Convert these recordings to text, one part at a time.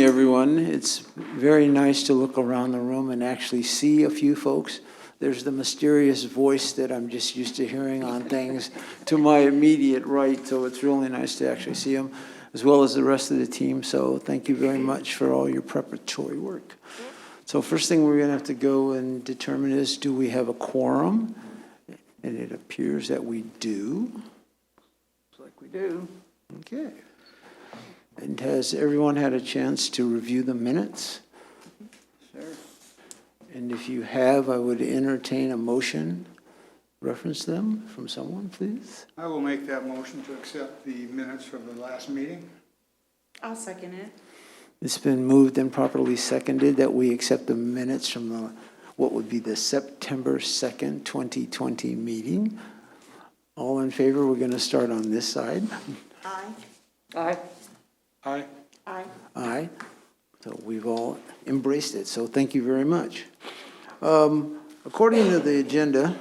everyone. It's very nice to look around the room and actually see a few folks. There's the mysterious voice that I'm just used to hearing on things to my immediate right, so it's really nice to actually see them, as well as the rest of the team. So thank you very much for all your preparatory work. So first thing we're going to have to go and determine is, do we have a quorum? And it appears that we do. Looks like we do. Okay. And has everyone had a chance to review the minutes? Sure. And if you have, I would entertain a motion, reference them from someone, please. I will make that motion to accept the minutes from the last meeting. I'll second it. It's been moved and properly seconded that we accept the minutes from the, what would be the September 2nd, 2020 meeting. All in favor? We're going to start on this side. Aye. Aye. Aye. Aye. Aye. So we've all embraced it, so thank you very much. According to the agenda,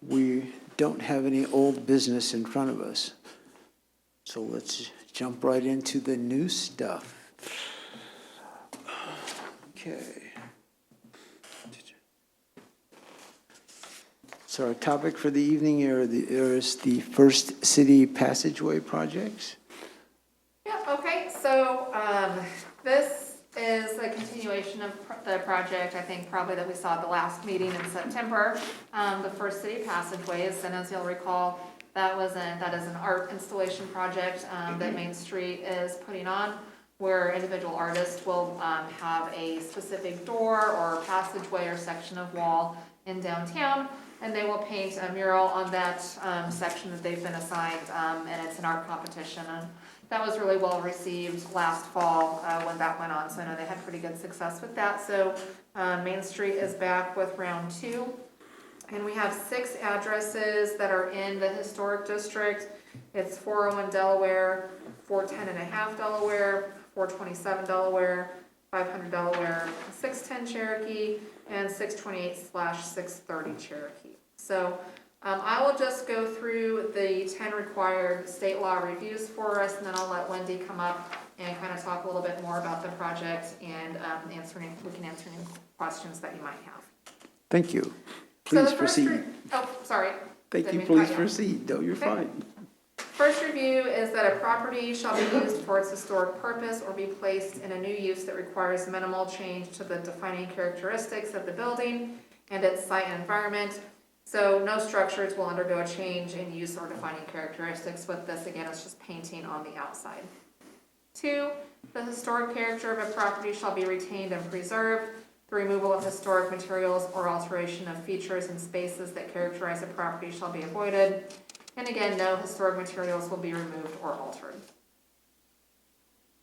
we don't have any old business in front of us. So let's jump right into the new stuff. Okay. So our topic for the evening is the First City Passageway projects. Yeah, okay, so this is a continuation of the project, I think probably that we saw at the last meeting in September. The First City Passageways, and as you'll recall, that is an art installation project that Main Street is putting on, where individual artists will have a specific door or passageway or section of wall in downtown, and they will paint a mural on that section that they've been assigned, and it's an art competition. And that was really well received last fall when that went on, so I know they had pretty good success with that. So Main Street is back with round 2. And we have 6 addresses that are in the historic district. It's 401 Delaware, 410 and a half Delaware, 427 Delaware, 500 Delaware, 610 Cherokee, and 628/630 Cherokee. So I will just go through the 10 required state law reviews for us, and then I'll let Wendy come up and kind of talk a little bit more about the project and we can answer any questions that you might have. Thank you. So Please the first proceed. Oh, sorry. Thank Didn't you. mean to Please cut proceed. No, you're Okay. fine. First review is that a property shall be used for its historic purpose or be placed in a new use that requires minimal change to the defining characteristics of the building and its site and environment. So no structures will undergo a change in use or defining characteristics. With this, again, it's just painting on the outside. 2, the historic character of a property shall be retained and preserved. The removal of historic materials or alteration of features and spaces that characterize a property shall be avoided. And again, no historic materials will be removed or altered.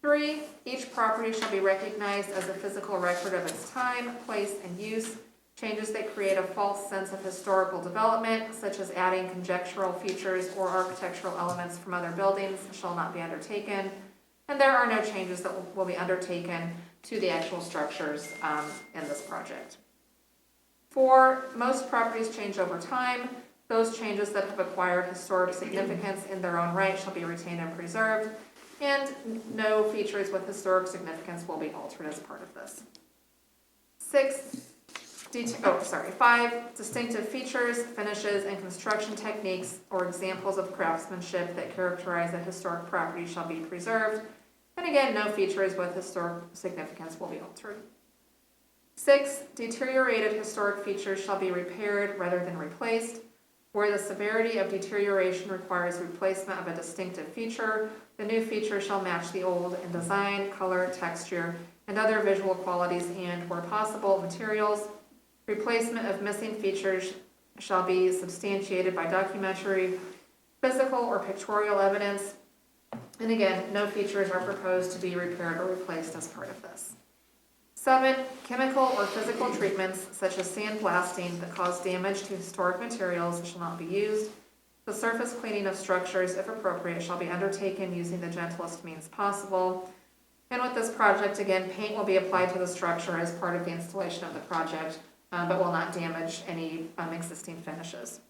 3, each property shall be recognized as a physical record of its time, place, and use. Changes that create a false sense of historical development, such as adding conjectural features or architectural elements from other buildings, shall not be undertaken. And there are no changes that will be undertaken to the actual structures in this project. 4, most properties change over time. Those changes that have acquired historic significance in their own right shall be retained and preserved, and no features with historic significance will be altered as part of this. 5, distinctive features, finishes, and construction techniques or examples of craftsmanship that characterize a historic property shall be preserved. And again, no features with historic significance will be altered. 6, deteriorated historic features shall be repaired rather than replaced. Where the severity of deterioration requires replacement of a distinctive feature, the new feature shall match the old in design, color, texture, and other visual qualities, and, where possible, materials. Replacement of missing features shall be substantiated by documentary, physical, or pictorial evidence. And again, no features are proposed to be repaired or replaced as part of this. 7, chemical or physical treatments such as sandblasting that cause damage to historic materials shall not be used. The surface cleaning of structures, if appropriate, shall be undertaken using the gentlest means possible. And with this project, again, paint will be applied to the structure as part of the installation of the project, but will not damage any existing finishes.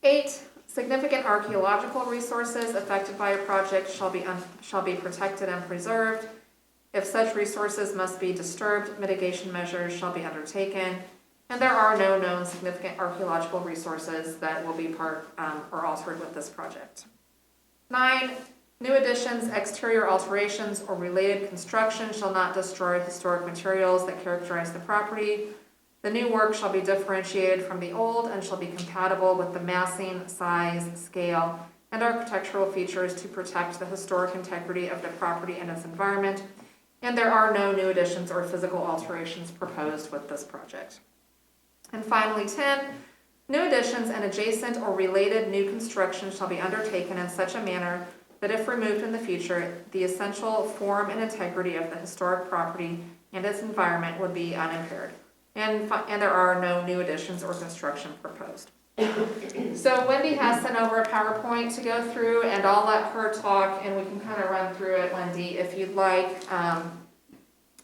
8, significant archaeological resources affected by a project shall be protected and preserved. If such resources must be disturbed, mitigation measures shall be undertaken. And there are no known significant archaeological resources that will be part or altered with this project. 9, new additions, exterior alterations, or related construction shall not destroy historic materials that characterize the property. The new work shall be differentiated from the old and shall be compatible with the massing, size, scale, and architectural features to protect the historic integrity of the property and its environment. And there are no new additions or physical alterations proposed with this project. And finally, 10, new additions and adjacent or related new construction shall be undertaken in such a manner that if removed in the future, the essential form and integrity of the historic property and its environment would be unimpaired. And there are no new additions or construction proposed. So Wendy has sent over a PowerPoint to go through, and I'll let her talk, and we can kind of run through it, Wendy, if you'd like.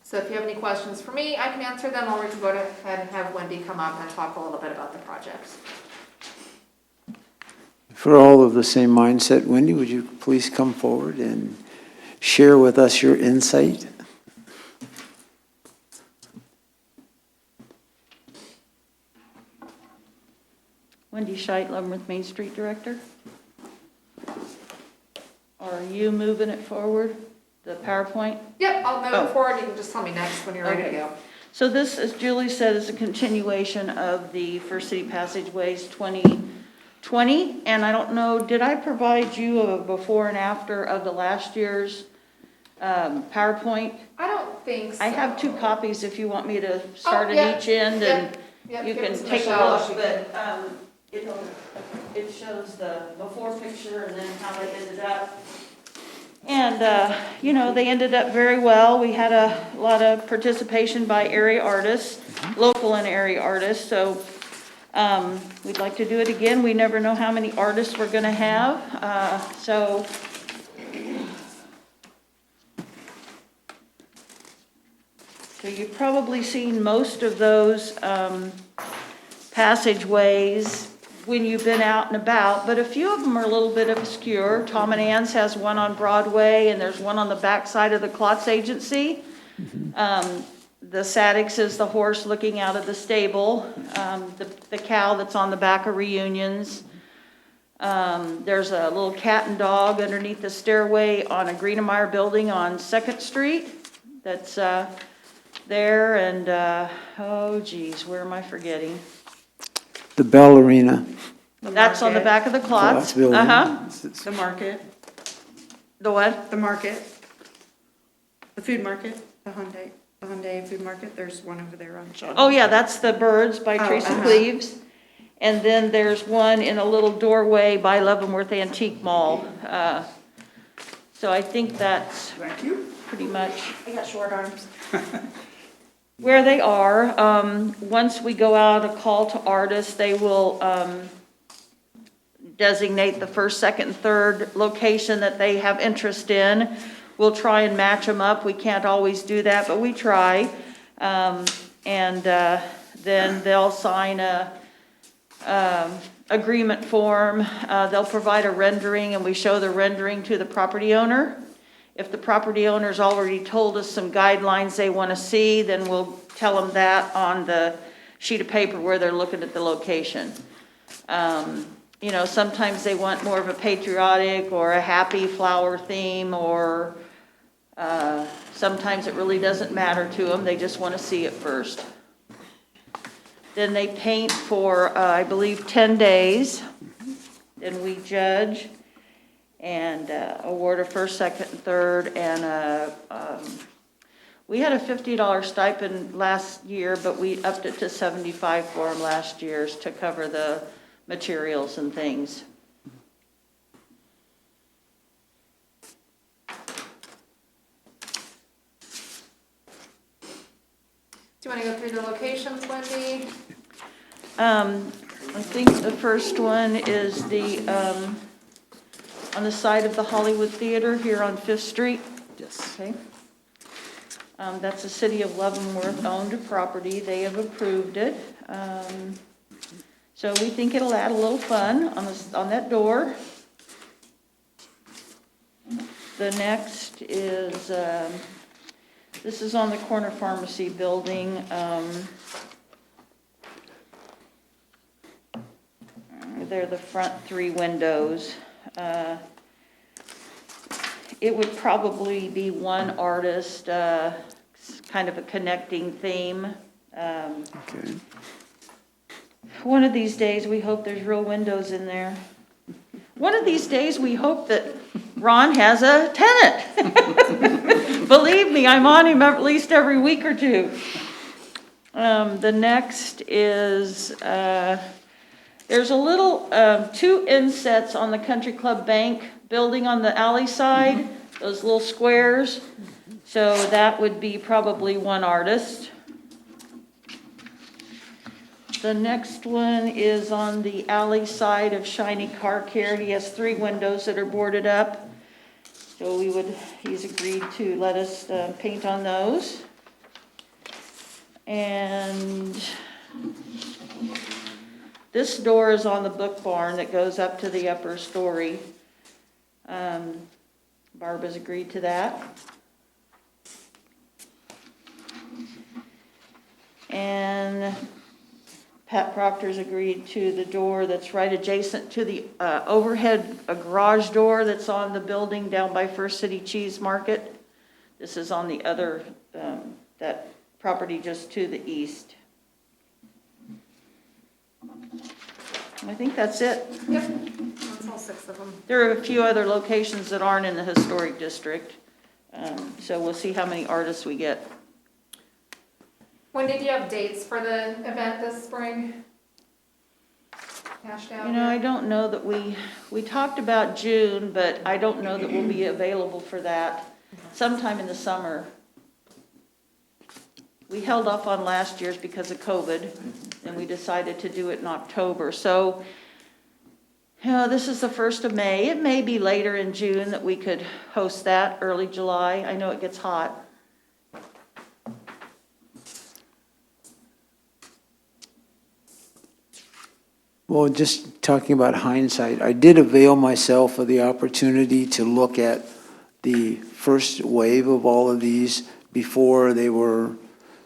So if you have any questions for me, I can answer them, or we can go ahead and have Wendy come up and talk a little bit about the project. For all of the same mindset, Wendy, would you please come forward and share with us your insight? Wendy Scheit, Leavenworth Main Street Director. Are you moving it forward, the PowerPoint? Yep, I'll move Oh. it forward. You can just tell me next when you're ready to Okay. go. So this, as Julie said, is a continuation of the First City Passageways 2020. And I don't know, did I provide you a before and after of the last year's PowerPoint? I don't think so. I have 2 copies if you want me to start yeah. at each end, and Yep, you give can us take a Michelle, look. she But it shows the before picture and then how they ended up. And, you know, they ended up very well. We had a lot of participation by area artists, local and area artists. So we'd like to do it again. We never know how many artists we're going to have. So you've probably seen most of those passageways when you've been out and about, but a few of them are a little bit obscure. Tom and Ann's has one on Broadway, and there's one on the backside of the Klotz Agency. The Saddix is the horse looking out of the stable. The cow that's on the back of Reunions. There's a little cat and dog underneath the stairway on a Greenemeyer building on 2nd Street. That's there, and oh geez, where am I forgetting? The ballerina. That's on the back of the Klotz Klotz. building. The market, The what? the market, the food market, the Hyundai food market, there's one over there on Shawnee. Oh yeah, that's the Birds by Oh, Teresa uh-huh. Cleaves. And then there's one in a little doorway by Leavenworth Antique Mall. So I think that's Thank you. pretty much I got short arms. where they are. Once we go out, a call to artists, they will designate the first, second, and third location that they have interest in. We'll try and match them up. We can't always do that, but we try. And then they'll sign a agreement form. They'll provide a rendering, and we show the rendering to the property owner. If the property owner's already told us some guidelines they want to see, then we'll tell them that on the sheet of paper where they're looking at the location. You know, sometimes they want more of a patriotic or a happy flower theme, or sometimes it really doesn't matter to them. They just want to see it first. Then they paint for, I believe, 10 days. Then we judge and award a first, second, and third. And we had a $50 stipend last year, but we upped it to $75 for them last year to cover the materials and things. Do you want to go through the locations, Wendy? I think the first one is the, on the side of the Hollywood Theater here on 5th Street. Yes. Okay. That's a City of Leavenworth owned property. They have approved it. So we think it'll add a little fun on that door. The next is, this is on the corner pharmacy building. They're the front 3 windows. It would probably be one artist, kind of a connecting theme. Okay. One of these days, we hope there's real windows in there. One of these days, we hope that Ron has a tenant. Believe me, I'm on him at least every week or two. The next is, there's a little, 2 insets on the Country Club Bank building on the alley side, those little squares. So that would be probably one artist. The next one is on the alley side of Shawnee Car Care. He has 3 windows that are boarded up. So he's agreed to let us paint on those. And this door is on the book barn that goes up to the upper story. Barb has agreed to that. And Pat Proctor's agreed to the door that's right adjacent to the overhead garage door that's on the building down by First City Cheese Market. This is on the other, that property just to the east. I think that's it. Yep, that's all 6 of them. There are a few other locations that aren't in the historic district. So we'll see how many artists we get. When did you have dates for the event this spring? Hashed out? I don't know that we talked about June, but I don't know that we'll be available for that sometime in the summer. We held off on last year's because of COVID, and we decided to do it in October. So, this is the 1st of May. It may be later in June that we could host that, early July. I know it gets hot. Well, just talking about hindsight, I did avail myself of the opportunity to look at the first wave of all of these before they were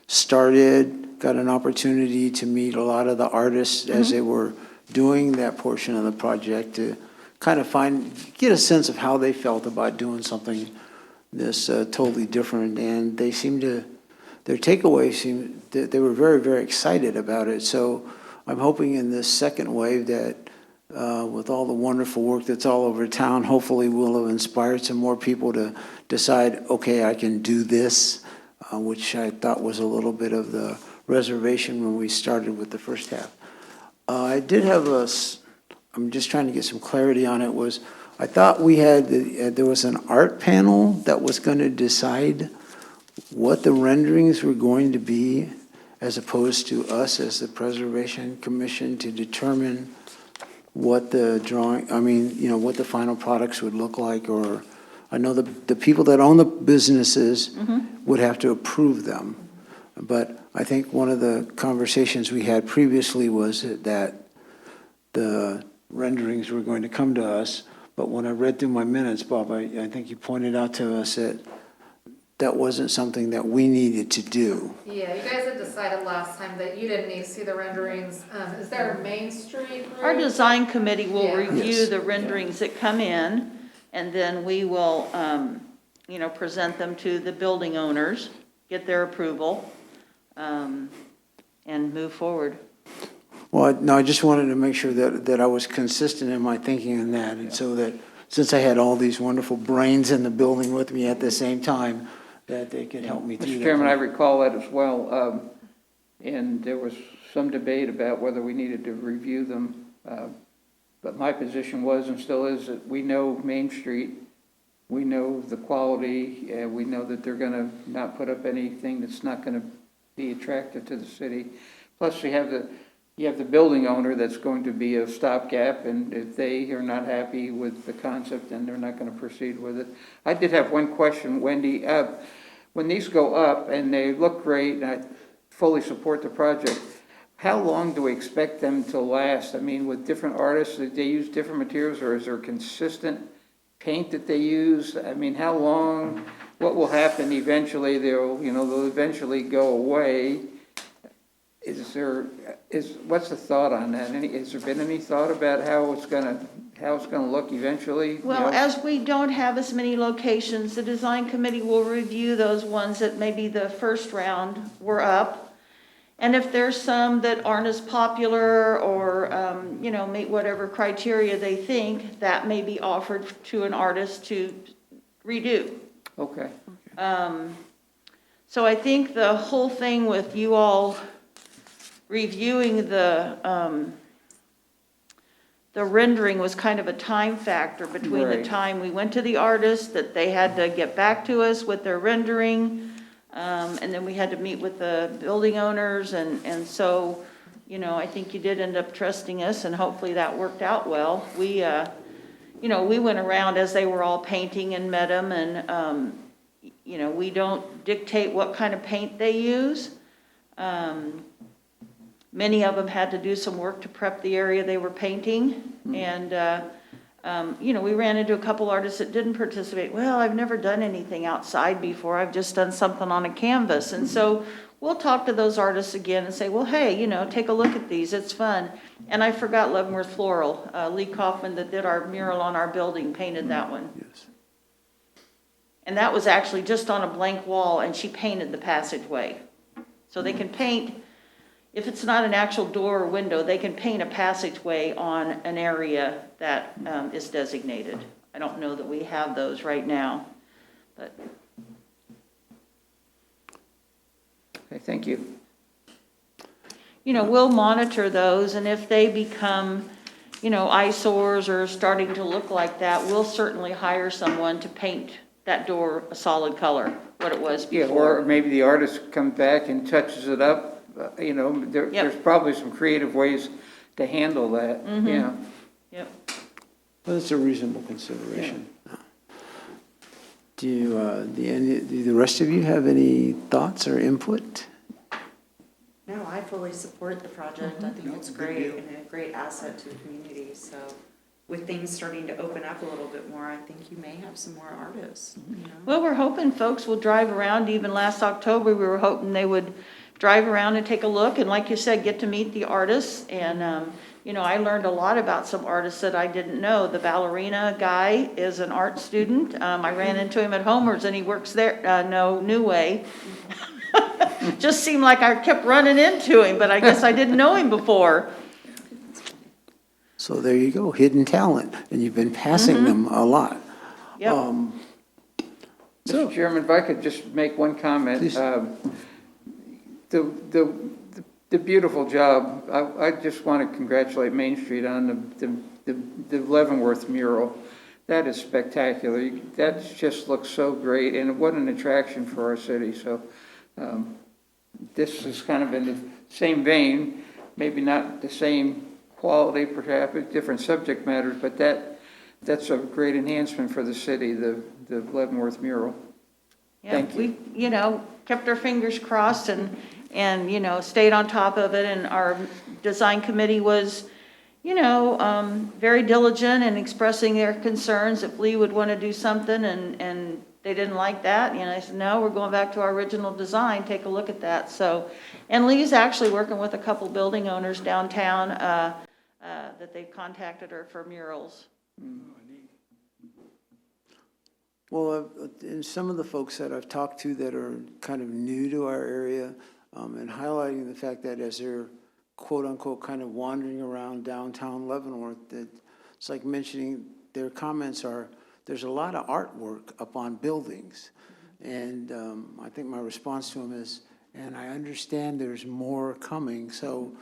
started. Got an opportunity to meet a lot of the artists as they were doing that portion of the project to kind of get a sense of how they felt about doing something this totally different. And they their takeaway seemed that they were very, very excited about it. So I'm hoping in this second wave that with all the wonderful work that's all over town, hopefully we'll have inspired some more people to decide, okay, I can do this, which I thought was a little bit of the reservation when we started with the first half. I did have I'm just trying to get some clarity on it, I thought there was an art panel that was going to decide what the renderings were going to be, as opposed to us as the Preservation Commission to determine what the what the final products would look like. Or I know the people that own the businesses would have to approve them. But I think one of the conversations we had previously was that the renderings were going to come to us. But when I read through my minutes, Bob, I think you pointed out to us that that wasn't something that we needed to do. Yeah, you guys had decided last time that you didn't need to see the renderings. Is there a Main Street group? Our design committee will review Yes. the renderings that come in, and then we will, present them to the building owners, get their approval, and move forward. Well, no, I just wanted to make sure that I was consistent in my thinking on that. And so that since I had all these wonderful brains in the building with me at the same time, that they could help me through that. Mr. Chairman, I recall that as well, and there was some debate about whether we needed to review them, but my position was and still is that we know Main Street, we know the quality, we know that they're going to not put up anything that's not going to be attractive to the city. Plus, you have the building owner that's going to be a stopgap, and if they are not happy with the concept, then they're not going to proceed with it. I did have one question, Wendy. When these go up and they look great, and I fully support the project, how long do we expect them to last? I mean, with different artists, do they use different materials, or is there consistent paint that they use? I mean, how long, what will happen eventually? They'll eventually go away. What's the thought on that? Has there been any thought about how it's gonna look eventually? Well, as we don't have as many locations, the design committee will review those ones that maybe the first round were up. And if there's some that aren't as popular or, meet whatever criteria they think, that may be offered to an artist to redo. Okay. So I think the whole thing with you all reviewing the rendering was kind of a time factor between the Right. time we went to the artist, that they had to get back to us with their rendering, and then we had to meet with the building owners, and so, I think you did end up trusting us, and hopefully that worked out well. We went around as they were all painting and met them, and, we don't dictate what kind of paint they use. Many of them had to do some work to prep the area they were painting. And, we ran into a couple artists that didn't participate. Well, I've never done anything outside before. I've just done something on a canvas. And so we'll talk to those artists again and say, well, hey, take a look at these. It's fun. And I forgot Leavenworth Floral. Lee Kaufman, that did our mural on our building, painted that one. Yes. And that was actually just on a blank wall, and she painted the passageway. So they can paint, if it's not an actual door or window, they can paint a passageway on an area that is designated. I don't know that we have those right now, but. Okay, thank you. We'll monitor those, and if they become, eyesores or starting to look like that, we'll certainly hire someone to paint that door a solid color, what it was Yeah, before. or maybe the artist comes back and touches it up. There's probably some creative ways to handle that, yeah. Yep. Well, that's a reasonable consideration. Do the rest of you have any thoughts or input? No, I fully support the project. I think No, it's good great deal. and a great asset to the community. So with things starting to open up a little bit more, I think you may have some more artists, Well, we're hoping folks will drive around. Even last October, we were hoping they would drive around and take a look, and like you said, get to meet the artists. And, I learned a lot about some artists that I didn't know. The ballerina guy is an art student. I ran into him at Homer's, and he works there, New Way. Just seemed like I kept running into him, but I guess I didn't know him before. So there you go, hidden talent, and you've been passing them a lot. Yep. Mr. Chairman, if I could just make one comment. Please. The beautiful job, I just want to congratulate Main Street on the Leavenworth mural. That is spectacular. That just looks so great, and what an attraction for our city. So this is kind of in the same vein, maybe not the same quality, perhaps different subject matters, but that's a great enhancement for the city, the Leavenworth mural. Yeah, Thank you. we, kept our fingers crossed and stayed on top of it. And our design committee was, very diligent in expressing their concerns if Lee would want to do something and they didn't like that. I said, no, we're going back to our original design, take a look at that. So, and Lee's actually working with a couple building owners downtown that they've contacted her for murals. Well, and some of the folks that I've talked to that are kind of new to our area, and highlighting the fact that as they're quote-unquote kind of wandering around downtown Leavenworth, that it's like mentioning, their comments are, there's a lot of artwork up on buildings. And I think my response to them is, and I understand there's more coming. So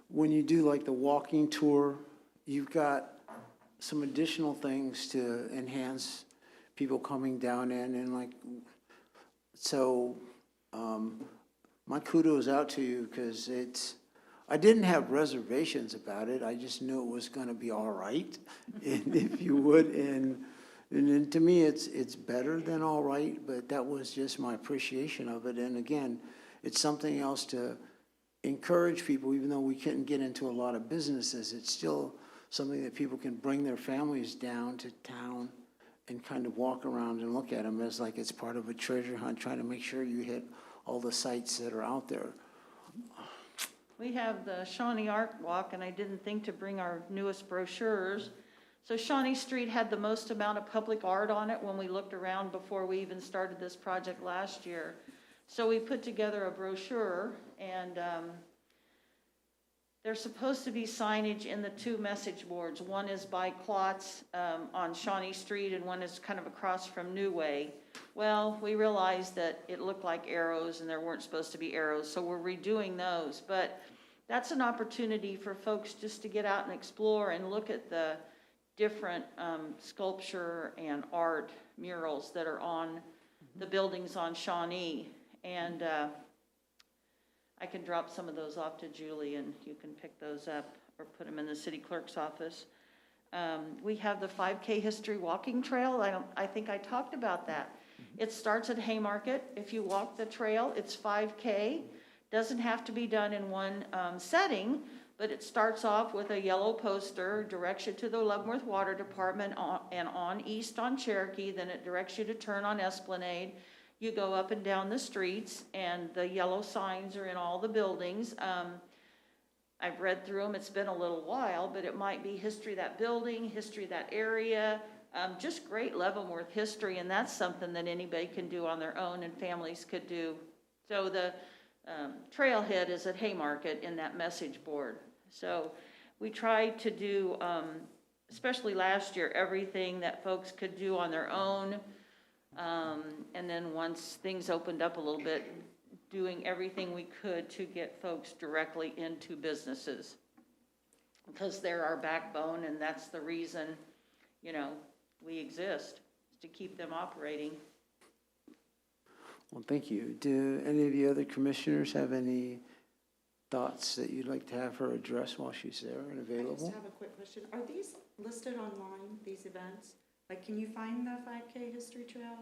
when you do like the walking tour, you've got some additional things to enhance people coming down in, and like, so my kudos out to you, because I didn't have reservations about it. I just knew it was going to be all right, and if you would, and to me, it's better than all right, but that was just my appreciation of it. And again, it's something else to encourage people, even though we couldn't get into a lot of businesses, it's still something that people can bring their families down to town and kind of walk around and look at them as like it's part of a treasure hunt, trying to make sure you hit all the sites that are out there. We have the Shawnee Art Walk, and I didn't think to bring our newest brochures. So Shawnee Street had the most amount of public art on it when we looked around before we even started this project last year. So we put together a brochure, and there's supposed to be signage in the two message boards. One is by Klotz on Shawnee Street, and one is kind of across from New Way. Well, we realized that it looked like arrows, and there weren't supposed to be arrows, so we're redoing those. But that's an opportunity for folks just to get out and explore and look at the different sculpture and art murals that are on the buildings on Shawnee. And I can drop some of those off to Julie, and you can pick those up or put them in the city clerk's office. We have the 5K history walking trail. I think I talked about that. It starts at Haymarket. If you walk the trail, it's 5K. Doesn't have to be done in one setting, but it starts off with a yellow poster, directs you to the Leavenworth Water Department and on east on Cherokee. Then it directs you to turn on Esplanade. You go up and down the streets, and the yellow signs are in all the buildings. I've read through them. It's been a little while, but it might be history of that building, history of that area, just great Leavenworth history, and that's something that anybody can do on their own and families could do. So the trailhead is at Haymarket in that message board. So we tried to do, especially last year, everything that folks could do on their own. And then once things opened up a little bit, doing everything we could to get folks directly into businesses. Because they're our backbone, and that's the reason, we exist, is to keep them operating. Well, thank you. Do any of the other commissioners have any thoughts that you'd like to have her address while she's there and I just available? have a quick question. Are these listed online, these events? Like, can you find the 5K history trail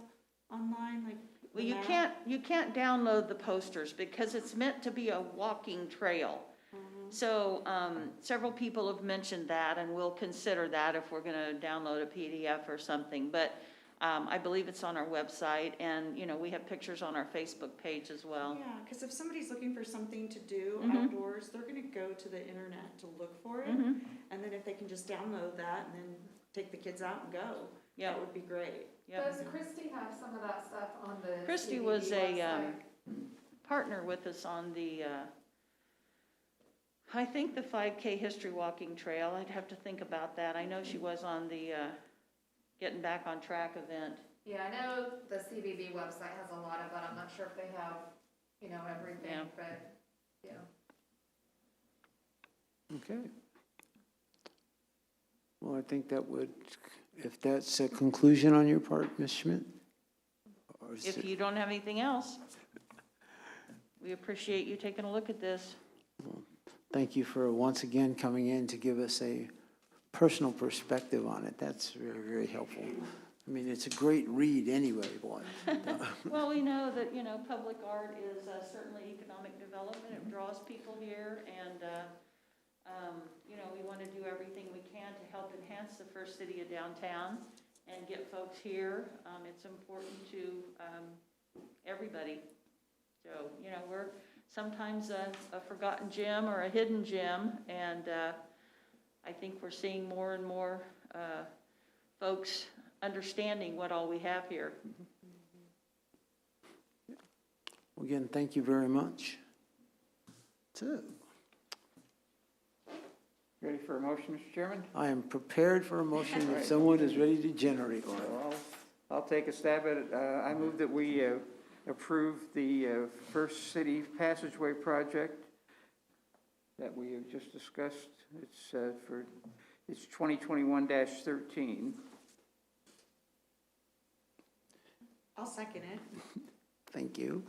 online, like? Well, the you map? can't download the posters because it's meant to be a walking trail. So several people have mentioned that, and we'll consider that if we're going to download a PDF or something. But I believe it's on our website, and we have pictures on our Facebook page as well. Yeah, because if somebody's looking for something to do Mhm. outdoors, they're gonna go to the internet to look for it. Mhm. And then if they can just download that and then take the kids out and go, Yeah. that would be great. Yep. Does Christy have some of that stuff on the Christy CBD was a website? partner with us on the, I think the 5K history walking trail. I'd have to think about that. I know she was on the Getting Back on Track event. Yeah, I know the CBB website has a lot of that. I'm not sure if they have, Yeah. everything, but, yeah. Okay. Well, I think that would, if that's a conclusion on your part, Ms. Schmidt? Or is If it- you don't have anything else, we appreciate you taking a look at this. Thank you for once again coming in to give us a personal perspective on it. That's very, very helpful. I mean, it's a great read anyway, boy. Well, we know that, public art is certainly economic development. It draws people here, and, we want to do everything we can to help enhance the first city of downtown and get folks here. It's important to everybody. So, we're sometimes a forgotten gem or a hidden gem, and I think we're seeing more and more folks understanding what all we have here. Again, thank you very much. So, Ready for a motion, Mr. Chairman? I am prepared for a motion if Right. someone is ready to generate one. So I'll take a stab at it. I move that we approve the First City Passageway project that we have just discussed. It's 2021-13. I'll second it. Thank you.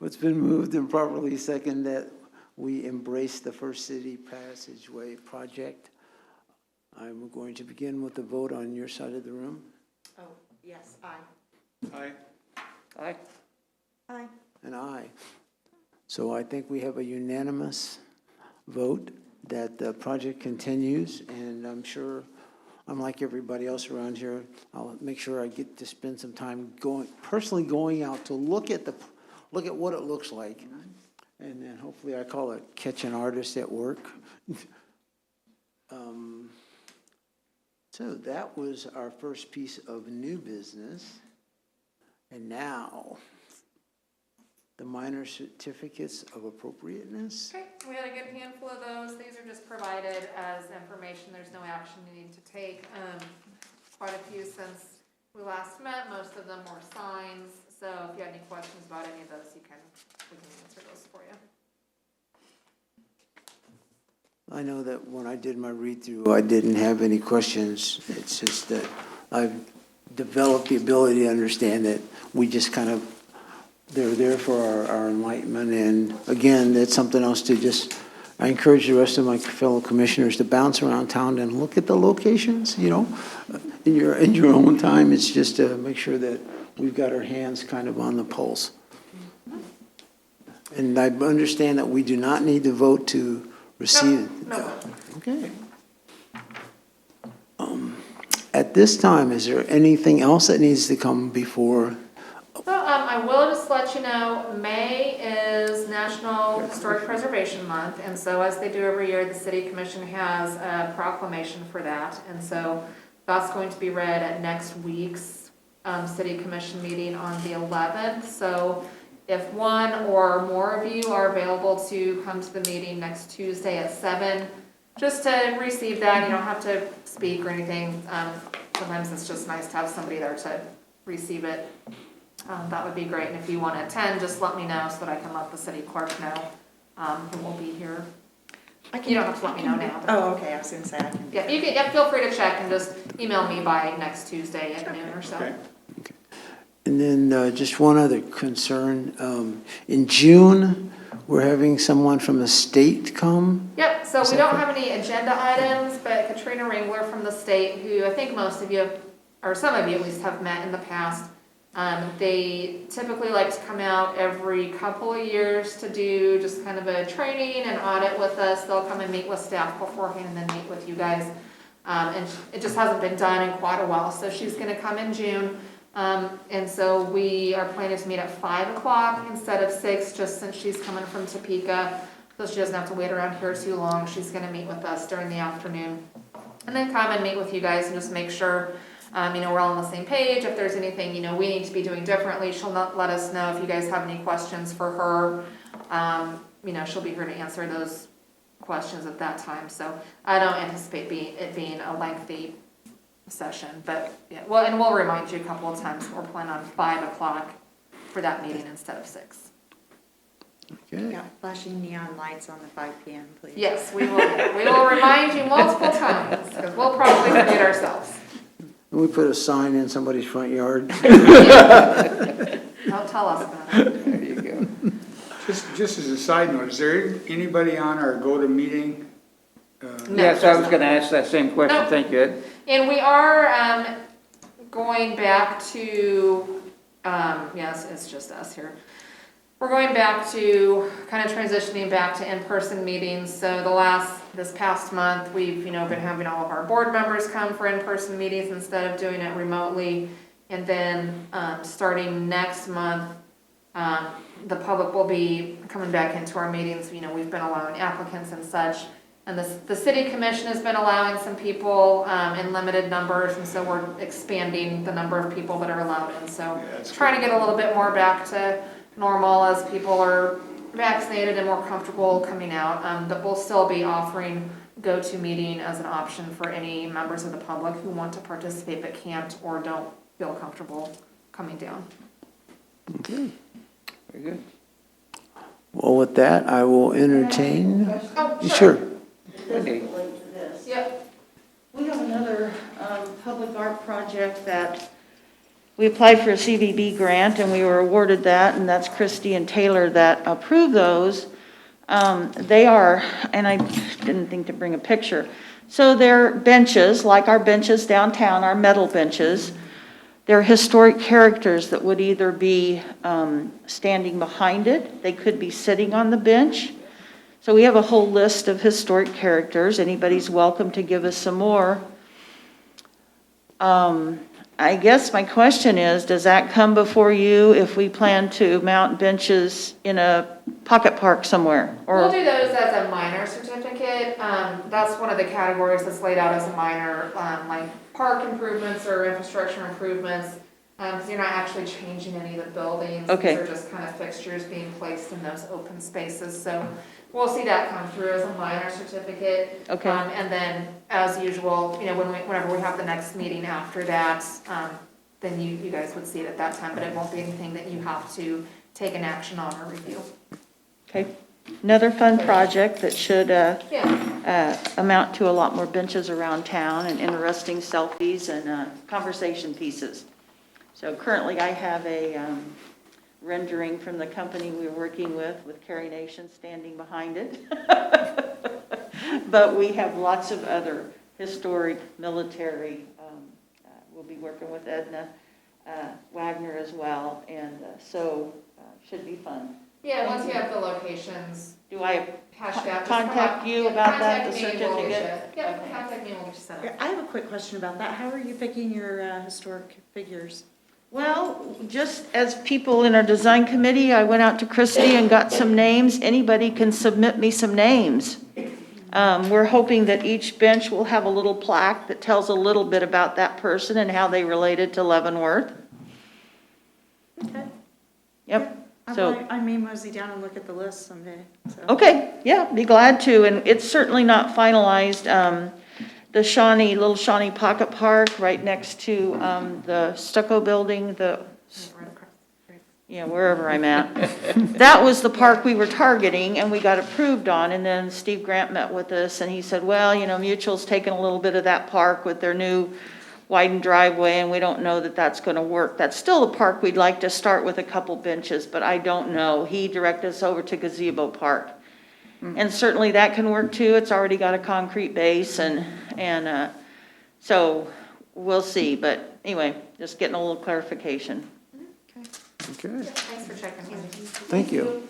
It's been moved and properly seconded that we embrace the First City Passageway project. I'm going to begin with the vote on your side of the room, Oh, yes, aye. Aye. Aye. Aye. and aye. So I think we have a unanimous vote that the project continues, and I'm sure, unlike everybody else around here, I'll make sure I get to spend some time personally going out to look at what it looks like. And then hopefully I call it catch an artist at work. So that was our first piece of new business. And now, the minor certificates of appropriateness. Okay, we had a good handful of those. These are just provided as information. There's no action you need to take. Quite a few since we last met. Most of them were signs. So if you have any questions about any of those, we can answer those for you. I know that when I did my read-through, I didn't have any questions. It's just that I've developed the ability to understand that we just kind of, they're there for our enlightenment. And again, that's something else to just, I encourage the rest of my fellow commissioners to bounce around town and look at the locations, in your own time. It's just to make sure that we've got our hands kind of on the pulse. And I understand that we do not need to vote to receive it. No. Okay. At this time, is there anything else that needs to come before? So I will just let you know, May is National Historic Preservation Month, and so as they do every year, the City Commission has a proclamation for that, and so that's going to be read at next week's City Commission meeting on the 11th. So if one or more of you are available to come to the meeting next Tuesday at 7, just to receive that, you don't have to speak or anything. Sometimes it's just nice to have somebody there to receive it. That would be great. And if you want to attend, just let me know so that I can let the city clerk know who will be here. You don't have to let me know now. But Oh, okay, I was gonna say I can. yeah, you can. Yeah, feel free to check and just email me by next Tuesday at noon or so. Okay. And then just one other concern. In June, we're having someone from the state come. Yep, so Is we that don't correct? have any agenda items, but Katrina Ringler from the state, who I think most of you, or some of you at least, have met in the past. They typically like to come out every couple of years to do just kind of a training and audit with us. They'll come and meet with staff beforehand and then meet with you guys. And it just hasn't been done in quite a while, so she's gonna come in June. And so we are planning to meet at 5 o'clock instead of 6, just since she's coming from Topeka. So she doesn't have to wait around here too long. She's gonna meet with us during the afternoon. And then come and meet with you guys and just make sure, we're all on the same page. If there's anything, we need to be doing differently, she'll not let us know. If you guys have any questions for her, she'll be here to answer those questions at that time. So I don't anticipate it being a lengthy session, but yeah, well, and we'll remind you a couple of times, we're planning on 5 o'clock for that meeting instead of 6. Okay. Yeah, flashing neon lights on the 5 p.m., please. Yes, we will remind you multiple times, because we'll probably forget ourselves. We put a sign in somebody's front yard. Don't tell us about it. There you go. Just as a side note, is there anybody on our go-to-meeting? No, Yes, I was gonna ask that same question, Nope. thank you, Ed. And we are going back to, yes, it's just us here. We're going back to kind of transitioning back to in-person meetings. So this past month, we've, been having all of our board members come for in-person meetings instead of doing it remotely. And then starting next month, the public will be coming back into our meetings. We've been allowing applicants and such. And the city commission has been allowing some people in limited numbers, and so we're expanding the number of people that are allowed in. So trying to get a little bit more back to normal as people are vaccinated and more comfortable coming out. But we'll still be offering GoToMeeting as an option for any members of the public who want to participate but can't or don't feel comfortable coming down. Okay. Very good. Well, with that, I will entertain. Oh, Sure. Wendy. Yep. We have another public art project that we applied for a CVB grant and we were awarded that, and that's Christie and Taylor that approved those. They are, and I didn't think to bring a picture. So they're benches, like our benches downtown, our metal benches. They're historic characters that would either be standing behind it, they could be sitting on the bench. So we have a whole list of historic characters. Anybody's welcome to give us some more. I guess my question is, does that come before you if we plan to mount benches in a pocket park somewhere? We'll Or do those as a minor certificate. That's one of the categories that's laid out as a minor, like park improvements or infrastructure improvements. Because you're not actually changing any of the buildings. Okay. These are just kind of fixtures being placed in those open spaces. So we'll see that come through as a minor certificate. Okay. And then, as usual, whenever we have the next meeting after that, then you guys would see it at that time, but it won't be anything that you have to take an action on or review. okay, another fun project that should Yeah. amount to a lot more benches around town and interesting selfies and conversation pieces. So currently I have a rendering from the company we're working with Carrie Nation standing behind it. But we have lots of other historic military, we'll be working with Edna Wagner as well, and so should be fun. Yeah, once you have the locations Do I hashed out. just contact come you up. about that, the Contact me, we'll get you- certificate? Yep, Okay. contact me, we'll get you set up. I have a quick question about that. How are you picking your historic figures? Well, just as people in our design committee, I went out to Christie and got some names. Anybody can submit me some names. We're hoping that each bench will have a little plaque that tells a little bit about that person and how they related to Leavenworth. Okay. Yep, so, I may mosey down and look at the list someday, so. okay, yeah, be glad to. And it's certainly not finalized. The little Shawnee Pocket Park right next to the stucco building, wherever I'm at. That was the park we were targeting and we got approved on. And then Steve Grant met with us and he said, well, Mutual's taken a little bit of that park with their new widened driveway and we don't know that that's going to work. That's still a park we'd like to start with a couple benches, but I don't know. He directed us over to Gazebo Park. And certainly that can work too. It's already got a concrete base and so we'll see. But anyway, just getting a little clarification. Okay, Thanks for checking in. thank you.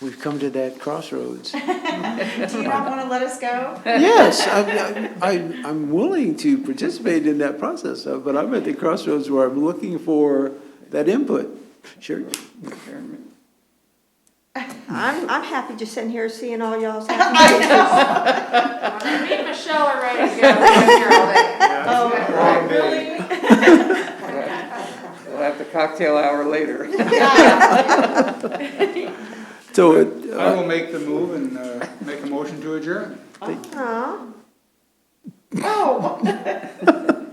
We've come to that crossroads. Do you not want to let us go? Yes, I'm willing to participate in that process, but I'm at the crossroads where I'm looking for that input. Sure. I'm happy just sitting here seeing all y'all's happy faces. Me and Michelle are ready to go. We're here all day. We'll have the cocktail hour later. So, I will make the move and make a motion to adjourn. Aw. Oh.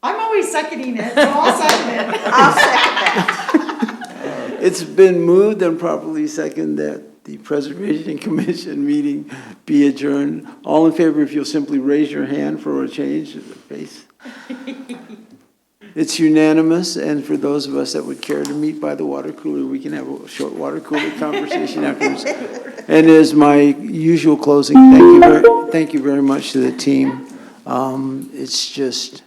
I'm always seconding it, so I'll second it. I'll second that. it's been moved and properly seconded that the Preservation Commission meeting be adjourned. All in favor, if you'll simply raise your hand for a change of the face. It's unanimous, and for those of us that would care to meet by the water cooler, we can have a short water cooler conversation afterwards. And as my usual closing, thank you very much to the team. It's just,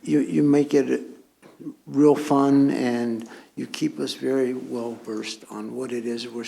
you make it real fun, and you keep us very well versed on what it is we're